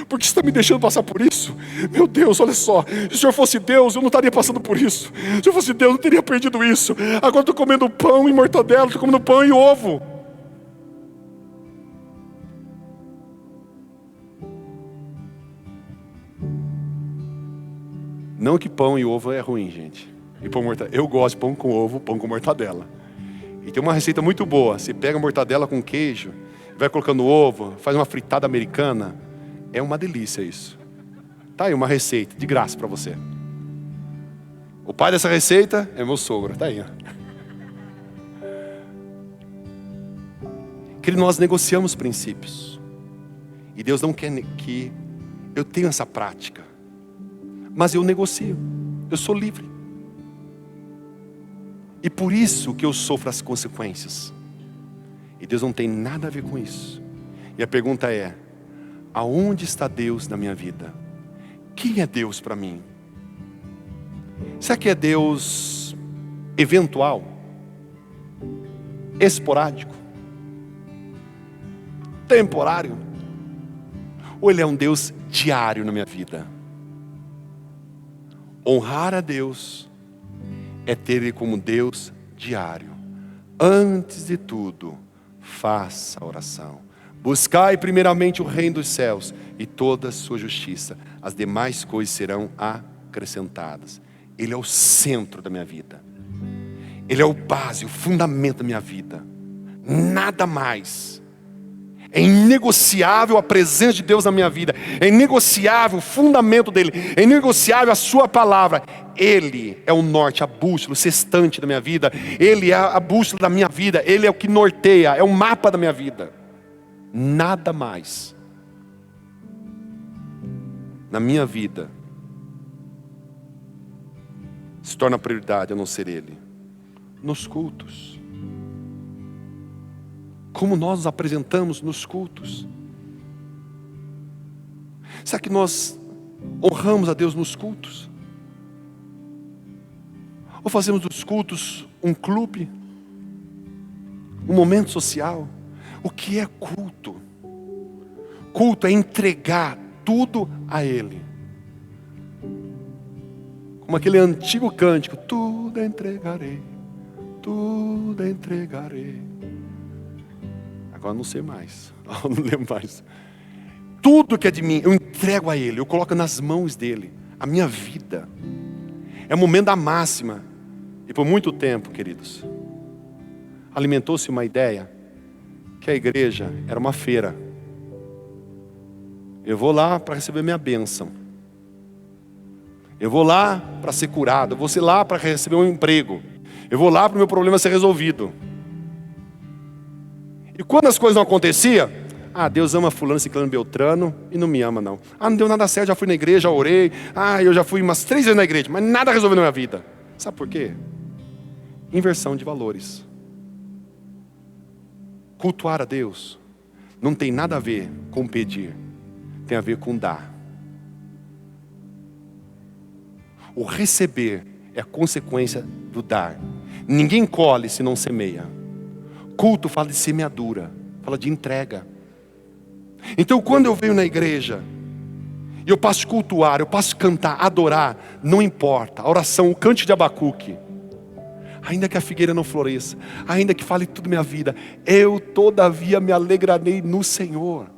por que você está me deixando passar por isso? Meu Deus, olha só, se o Senhor fosse Deus, eu não estaria passando por isso. Se eu fosse Deus, eu não teria perdido isso. Agora estou comendo pão e mortadela, estou comendo pão e ovo. Não que pão e ovo é ruim, gente. E pão mortadela. Eu gosto de pão com ovo, pão com mortadela. E tem uma receita muito boa. Você pega a mortadela com queijo, vai colocando ovo, faz uma fritada americana. É uma delícia isso. Tá aí uma receita de graça para você. O pai dessa receita é meu sogro. Tá aí, ó. Que nós negociamos princípios. E Deus não quer que eu tenha essa prática. Mas eu negocio. Eu sou livre. E por isso que eu sofro as consequências. E Deus não tem nada a ver com isso. E a pergunta é: aonde está Deus na minha vida? Quem é Deus para mim? Será que é Deus eventual? Esporádico? Temporário? Ou Ele é um Deus diário na minha vida? Honrar a Deus é ter Ele como Deus diário. Antes de tudo, faça a oração. Buscai primeiramente o reino dos céus e toda a sua justiça. As demais coisas serão acrescentadas. Ele é o centro da minha vida. Ele é o base, o fundamento da minha vida. Nada mais. É inegociável a presença de Deus na minha vida. É inegociável o fundamento dele. É inegociável a sua palavra. Ele é o norte, a bússola, o sextante da minha vida. Ele é a bússola da minha vida. Ele é o que norteia, é o mapa da minha vida. Nada mais na minha vida se torna prioridade a não ser Ele. Nos cultos, como nós nos apresentamos nos cultos? Será que nós honramos a Deus nos cultos? Ou fazemos dos cultos um clube? Um momento social? O que é culto? Culto é entregar tudo a Ele. Como aquele antigo cântico, tudo entregarei, tudo entregarei. Agora não sei mais, não lembro mais. Tudo que é de mim, eu entrego a Ele, eu coloco nas mãos dEle, a minha vida. É o momento da máxima. E por muito tempo, queridos, alimentou-se uma ideia que a igreja era uma feira. Eu vou lá para receber minha bênção. Eu vou lá para ser curado. Eu vou lá para receber um emprego. Eu vou lá para o meu problema ser resolvido. E quando as coisas não aconteciam, Deus ama fulano, ciclano, beltrano e não me ama não. Não deu nada certo, já fui na igreja, já orei. Eu já fui umas 3 vezes na igreja, mas nada resolveu na minha vida. Sabe por quê? Inversão de valores. Cultuar a Deus não tem nada a ver com pedir, tem a ver com dar. O receber é a consequência do dar. Ninguém colhe se não semeia. Culto fala de semeadura, fala de entrega. Então quando eu venho na igreja, eu passo a cultuar, eu passo a cantar, adorar, não importa. A oração, o cântico de Abacuque. Ainda que a figueira não floresça, ainda que fale tudo minha vida, eu todavia me alegrarei no Senhor.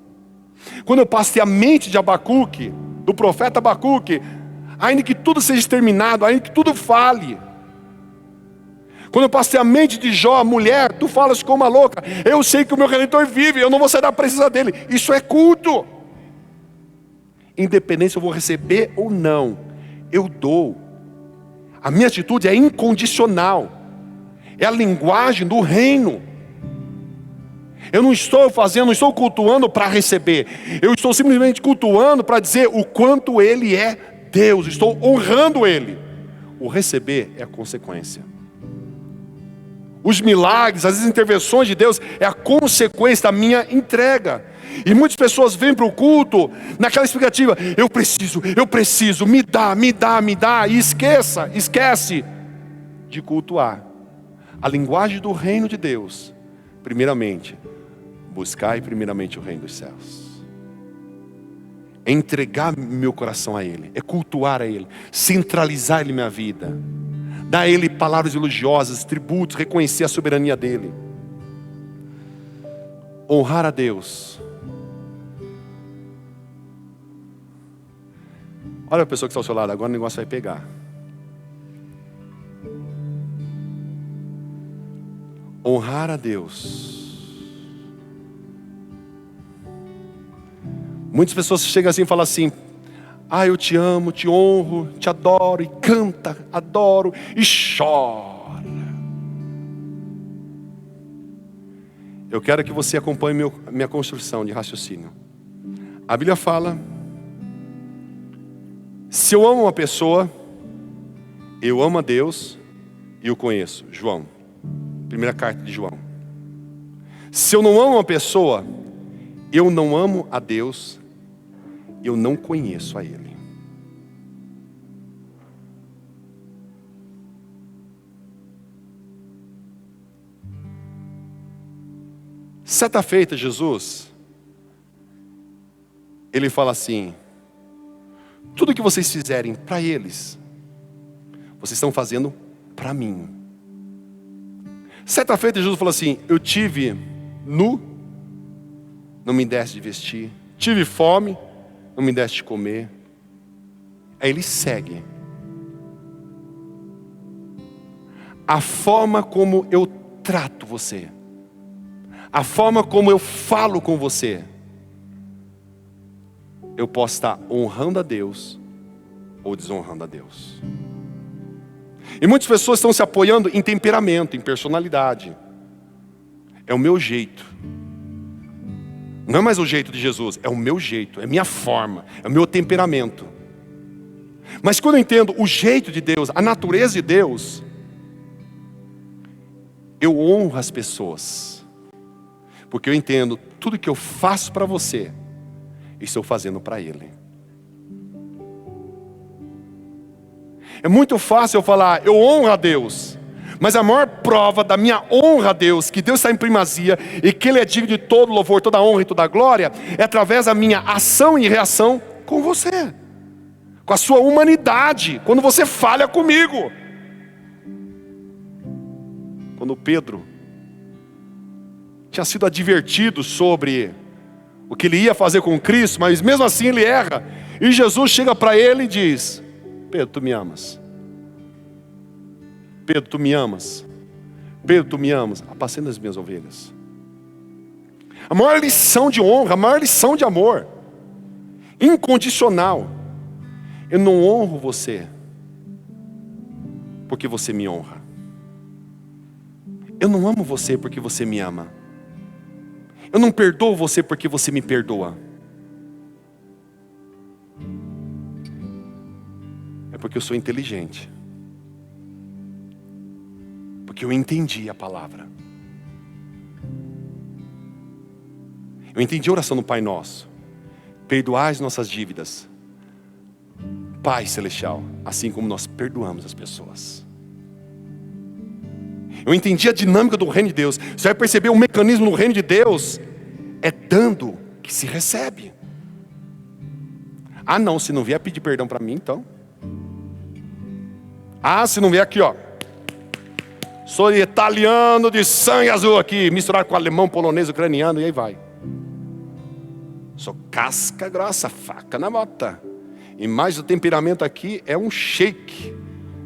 Quando eu passo a ter a mente de Abacuque, do profeta Abacuque, ainda que tudo seja exterminado, ainda que tudo fale. Quando eu passo a ter a mente de Jó, mulher, tu falas como uma louca, eu sei que o meu Redentor vive, eu não vou sair da presença dele. Isso é culto. Independente se eu vou receber ou não, eu dou. A minha atitude é incondicional. É a linguagem do reino. Eu não estou fazendo, não estou cultuando para receber. Eu estou simplesmente cultuando para dizer o quanto Ele é Deus. Estou honrando Ele. O receber é a consequência. Os milagres, as intervenções de Deus é a consequência da minha entrega. E muitas pessoas vêm para o culto naquela expectativa, eu preciso, me dá, e esquece de cultuar. A linguagem do reino de Deus, primeiramente, buscai primeiramente o reino dos céus. É entregar meu coração a Ele, é cultuar a Ele, centralizar Ele na minha vida, dar a Ele palavras elogiosas, tributos, reconhecer a soberania dEle. Honrar a Deus. Olha a pessoa que está ao seu lado, agora o negócio vai pegar. Honrar a Deus. Muitas pessoas chegam assim e falam assim, eu te amo, te honro, te adoro, e canta, adoro, e chora. Eu quero que você acompanhe minha construção de raciocínio. A Bíblia fala, se eu amo uma pessoa, eu amo a Deus e o conheço. João, primeira carta de João. Se eu não amo uma pessoa, eu não amo a Deus, eu não conheço a Ele. Certa feita, Jesus, Ele fala assim, tudo que vocês fizerem para eles, vocês estão fazendo para mim. Certa feita Jesus falou assim, eu tive nu, não me deste de vestir, tive fome, não me deste de comer. Aí Ele segue. A forma como eu trato você, a forma como eu falo com você, eu posso estar honrando a Deus ou desonrando a Deus. E muitas pessoas estão se apoiando em temperamento, em personalidade. É o meu jeito. Não é mais o jeito de Jesus, é o meu jeito, é a minha forma, é o meu temperamento. Mas quando eu entendo o jeito de Deus, a natureza de Deus, eu honro as pessoas. Porque eu entendo, tudo que eu faço para você, estou fazendo para Ele. É muito fácil eu falar, eu honro a Deus. Mas a maior prova da minha honra a Deus, que Deus está em primazia e que Ele é digno de todo louvor, toda honra e toda glória, é através da minha ação e reação com você, com a sua humanidade, quando você falha comigo. Quando Pedro tinha sido advertido sobre o que ele ia fazer com Cristo, mas mesmo assim ele erra, e Jesus chega para ele e diz: Pedro, tu me amas? Pedro, tu me amas? Pedro, tu me amas? Apacenta as minhas ovelhas. A maior lição de honra, a maior lição de amor, incondicional. Eu não honro você porque você me honra. Eu não amo você porque você me ama. Eu não perdoo você porque você me perdoa. É porque eu sou inteligente. Porque eu entendi a palavra. Eu entendi a oração do Pai Nosso. Perdoai as nossas dívidas, Pai Celestial, assim como nós perdoamos as pessoas. Eu entendi a dinâmica do reino de Deus. Você vai perceber o mecanismo no reino de Deus. É dando que se recebe. Ah não, se não vier pedir perdão para mim, então. Ah, se não vier aqui, ó. Sou italiano de sangue azul aqui, misturado com alemão, polonês, ucraniano, e aí vai. Sou casca grossa, faca na bota. E mais o temperamento aqui é um shake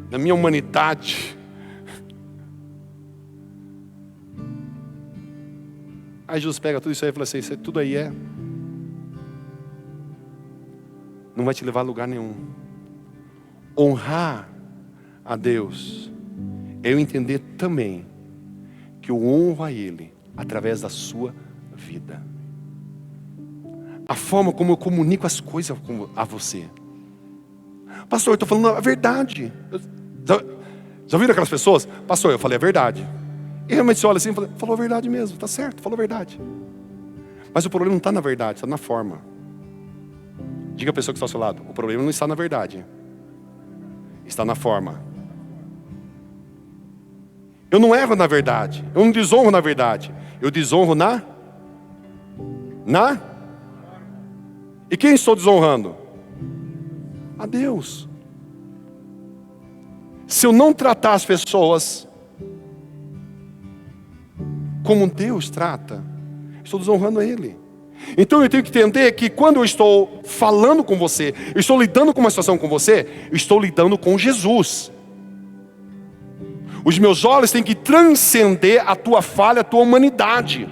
da minha humanidade. Aí Jesus pega tudo isso aí e fala assim: isso tudo aí não vai te levar a lugar nenhum. Honrar a Deus é eu entender também que eu honro a Ele através da sua vida. A forma como eu comunico as coisas a você. Pastor, eu estou falando a verdade. Já viram aquelas pessoas? Pastor, eu falei a verdade. E realmente você olha assim e fala: falou a verdade mesmo, está certo, falou a verdade. Mas o problema não está na verdade, está na forma. Diga a pessoa que está ao seu lado: o problema não está na verdade, está na forma. Eu não erro na verdade, eu não desonro na verdade, eu desonro na? E quem estou desonrando? A Deus. Se eu não tratar as pessoas como Deus trata, estou desonrando Ele. Então eu tenho que entender que quando eu estou falando com você, eu estou lidando com uma situação com você, eu estou lidando com Jesus. Os meus olhos têm que transcender a tua falha, a tua humanidade.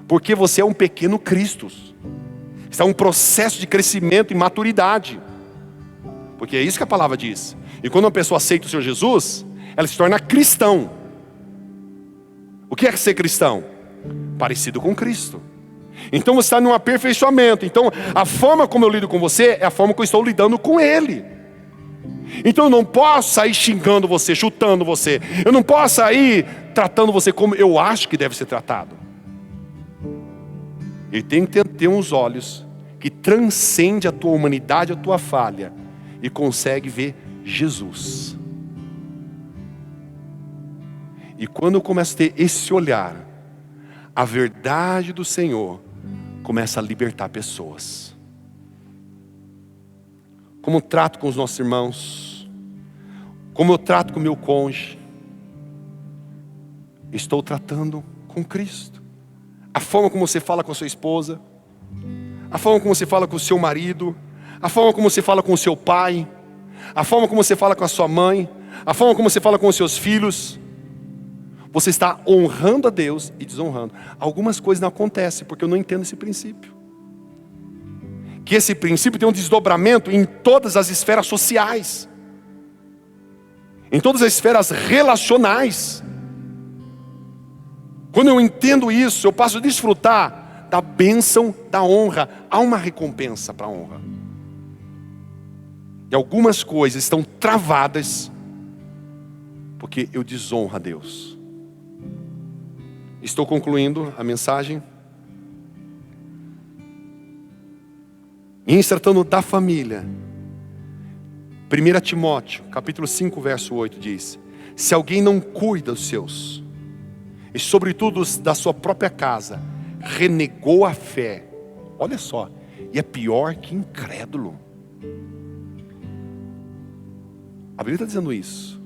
Porque você é um pequeno Cristo. Está em um processo de crescimento e maturidade. Porque é isso que a palavra diz. E quando uma pessoa aceita o Senhor Jesus, ela se torna cristão. O que é ser cristão? Parecido com Cristo. Então você está num aperfeiçoamento. Então a forma como eu lido com você é a forma que eu estou lidando com Ele. Então eu não posso sair xingando você, chutando você. Eu não posso sair tratando você como eu acho que deve ser tratado. Ele tem que ter uns olhos que transcende a tua humanidade, a tua falha, e consegue ver Jesus. E quando eu começo a ter esse olhar, a verdade do Senhor começa a libertar pessoas. Como eu trato com os nossos irmãos, como eu trato com o meu cônjuge, estou tratando com Cristo. A forma como você fala com a sua esposa, a forma como você fala com o seu marido, a forma como você fala com o seu pai, a forma como você fala com a sua mãe, a forma como você fala com os seus filhos, você está honrando a Deus e desonrando. Algumas coisas não acontecem porque eu não entendo esse princípio. Que esse princípio tem um desdobramento em todas as esferas sociais, em todas as esferas relacionais. Quando eu entendo isso, eu passo a desfrutar da bênção da honra. Há uma recompensa para a honra. E algumas coisas estão travadas porque eu desonro a Deus. Estou concluindo a mensagem. Em se tratando da família, 1 Timóteo, capítulo 5, verso 8 diz: se alguém não cuida dos seus, e sobretudo da sua própria casa, renegou a fé. Olha só, e é pior que incrédulo. A Bíblia está dizendo isso.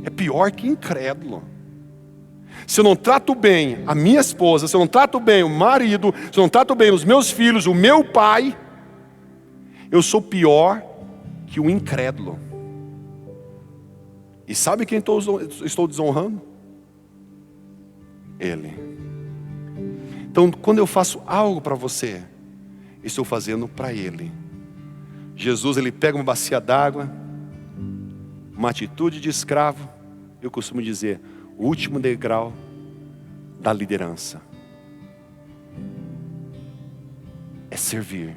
É pior que incrédulo. Se eu não trato bem a minha esposa, se eu não trato bem o marido, se eu não trato bem os meus filhos, o meu pai, eu sou pior que o incrédulo. E sabe quem estou desonrando? Ele. Então, quando eu faço algo para você, estou fazendo para Ele. Jesus, Ele pega uma bacia d'água, uma atitude de escravo. Eu costumo dizer, o último degrau da liderança é servir.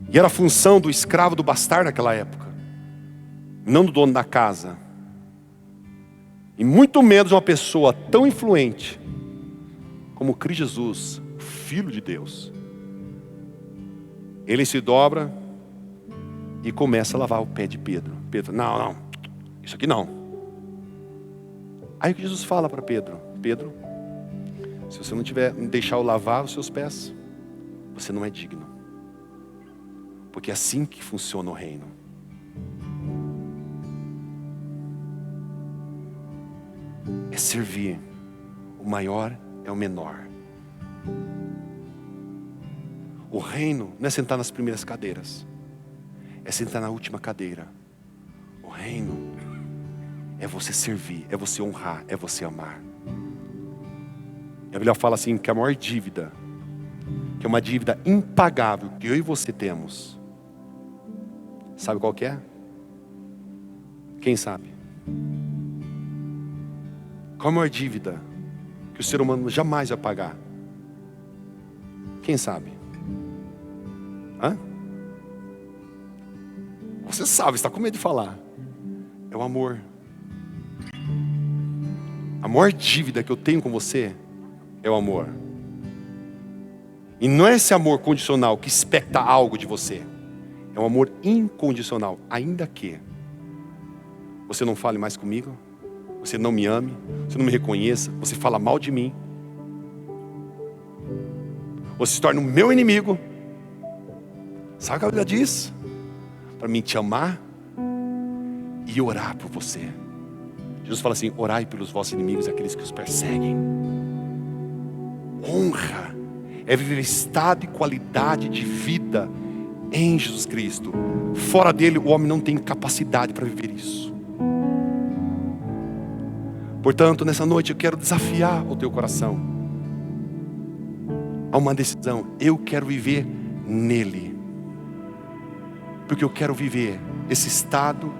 E era a função do escravo, do bastardo naquela época, não do dono da casa. E muito menos uma pessoa tão influente como Cristo Jesus, Filho de Deus. Ele se dobra e começa a lavar o pé de Pedro. Pedro, não, isso aqui não. Aí o que Jesus fala para Pedro: Pedro, se você não deixar eu lavar os seus pés, você não é digno. Porque é assim que funciona o reino. É servir. O maior é o menor. O reino não é sentar nas primeiras cadeiras, é sentar na última cadeira. O reino é você servir, é você honrar, é você amar. E a Bíblia fala assim que a maior dívida, que é uma dívida impagável que eu e você temos, sabe qual que é? Quem sabe? Qual a maior dívida que o ser humano jamais vai pagar? Quem sabe? Hã? Você sabe, está com medo de falar. É o amor. A maior dívida que eu tenho com você é o amor. E não é esse amor condicional que expecta algo de você. É um amor incondicional. Ainda que você não fale mais comigo, você não me ame, você não me reconheça, você fala mal de mim, você se torna o meu inimigo. Sabe o que a Bíblia diz? Para mim te amar e orar por você. Jesus fala assim: orai pelos vossos inimigos, aqueles que os perseguem. Honra é viver estado e qualidade de vida em Jesus Cristo. Fora dele o homem não tem capacidade para viver isso. Portanto, nessa noite eu quero desafiar o teu coração a uma decisão. Eu quero viver nele, porque eu quero viver esse estado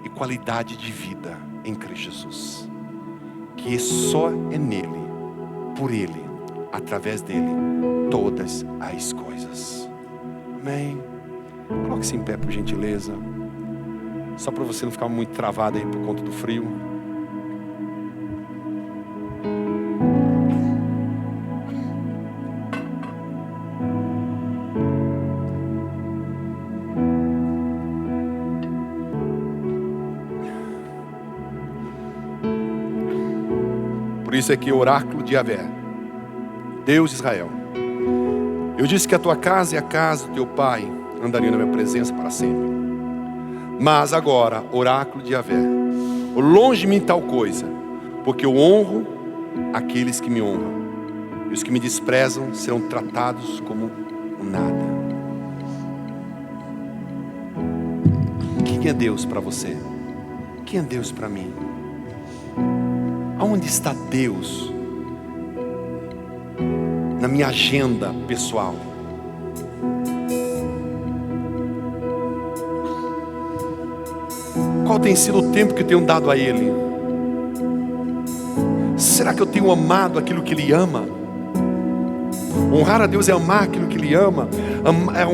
e qualidade de vida em Cristo Jesus, que só é nele, por ele, através dele, todas as coisas. Amém? Coloque-se em pé, por gentileza, só para você não ficar muito travado aí por conta do frio. Por isso é que o oráculo de Yahvé, Deus de Israel, eu disse que a tua casa e a casa do teu pai andariam na minha presença para sempre. Mas agora, oráculo de Yahvé, longe de mim tal coisa, porque eu honro aqueles que me honram, e os que me desprezam serão tratados como nada. Quem é Deus para você? Quem é Deus para mim? Aonde está Deus na minha agenda pessoal? Qual tem sido o tempo que eu tenho dado a Ele? Será que eu tenho amado aquilo que Ele ama? Honrar a Deus é amar aquilo que Ele ama.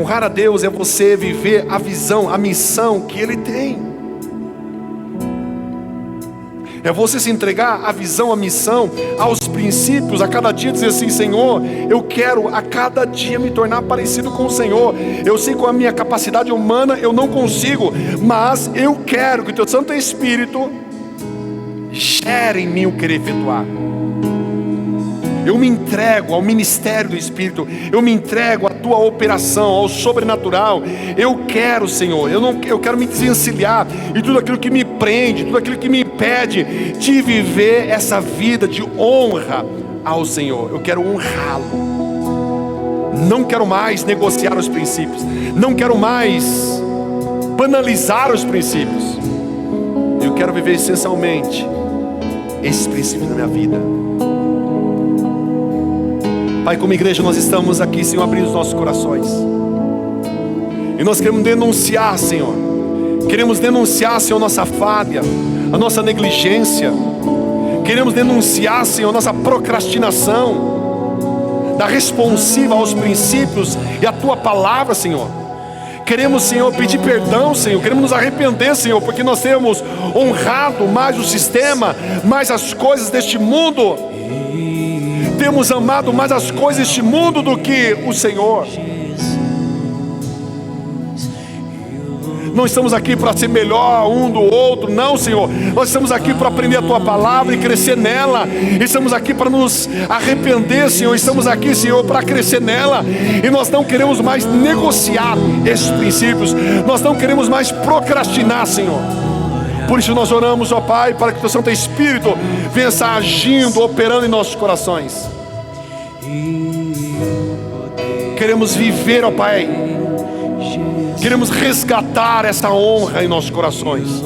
Honrar a Deus é você viver a visão, a missão que Ele tem. É você se entregar à visão, à missão, aos princípios, a cada dia dizer assim: Senhor, eu quero a cada dia me tornar parecido com o Senhor. Eu sei que com a minha capacidade humana eu não consigo, mas eu quero que o Teu Santo Espírito gere em mim o querer efetuar. Eu me entrego ao ministério do Espírito, eu me entrego à Tua operação, ao sobrenatural. Eu quero, Senhor, eu quero me desvencilhar de tudo aquilo que me prende, tudo aquilo que me impede de viver essa vida de honra ao Senhor. Eu quero honrá-lo. Não quero mais negociar os princípios, não quero mais banalizar os princípios. Eu quero viver essencialmente esses princípios na minha vida. Pai, como igreja nós estamos aqui, Senhor, abrindo os nossos corações. E nós queremos denunciar, Senhor. Queremos denunciar, Senhor, nossa falha, a nossa negligência. Queremos denunciar, Senhor, nossa procrastinação da responsiva aos princípios e à Tua palavra, Senhor. Queremos, Senhor, pedir perdão, Senhor. Queremos nos arrepender, Senhor, porque nós temos honrado mais o sistema, mais as coisas deste mundo. Temos amado mais as coisas deste mundo do que o Senhor. Não estamos aqui para ser melhor um do outro, não, Senhor. Nós estamos aqui para aprender a Tua palavra e crescer nela. Estamos aqui para nos arrepender, Senhor. Estamos aqui, Senhor, para crescer nela. E nós não queremos mais negociar esses princípios. Nós não queremos mais procrastinar, Senhor. Por isso nós oramos, ó Pai, para que o Teu Santo Espírito venha estar agindo, operando em nossos corações. Queremos viver, ó Pai. Queremos resgatar essa honra em nossos corações.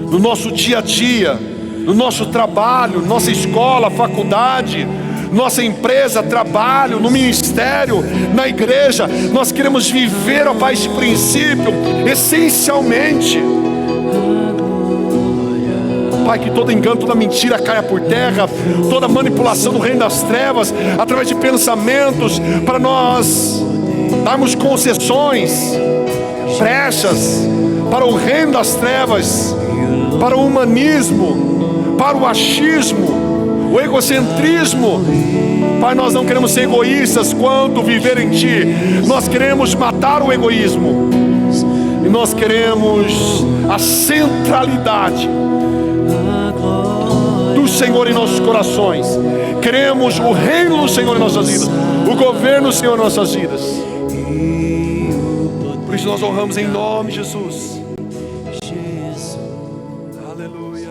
No nosso dia a dia, no nosso trabalho, nossa escola, faculdade, nossa empresa, trabalho, no ministério, na igreja. Nós queremos viver, ó Pai, esse princípio essencialmente. Pai, que todo engano, toda mentira caia por terra, toda manipulação do reino das trevas, através de pensamentos, para nós darmos concessões, brechas para o reino das trevas, para o humanismo, para o achismo, o egocentrismo. Pai, nós não queremos ser egoístas quanto viver em Ti. Nós queremos matar o egoísmo e nós queremos a centralidade do Senhor em nossos corações. Queremos o reino do Senhor em nossas vidas, o governo do Senhor em nossas vidas. Por isso nós honramos em nome de Jesus. Aleluia.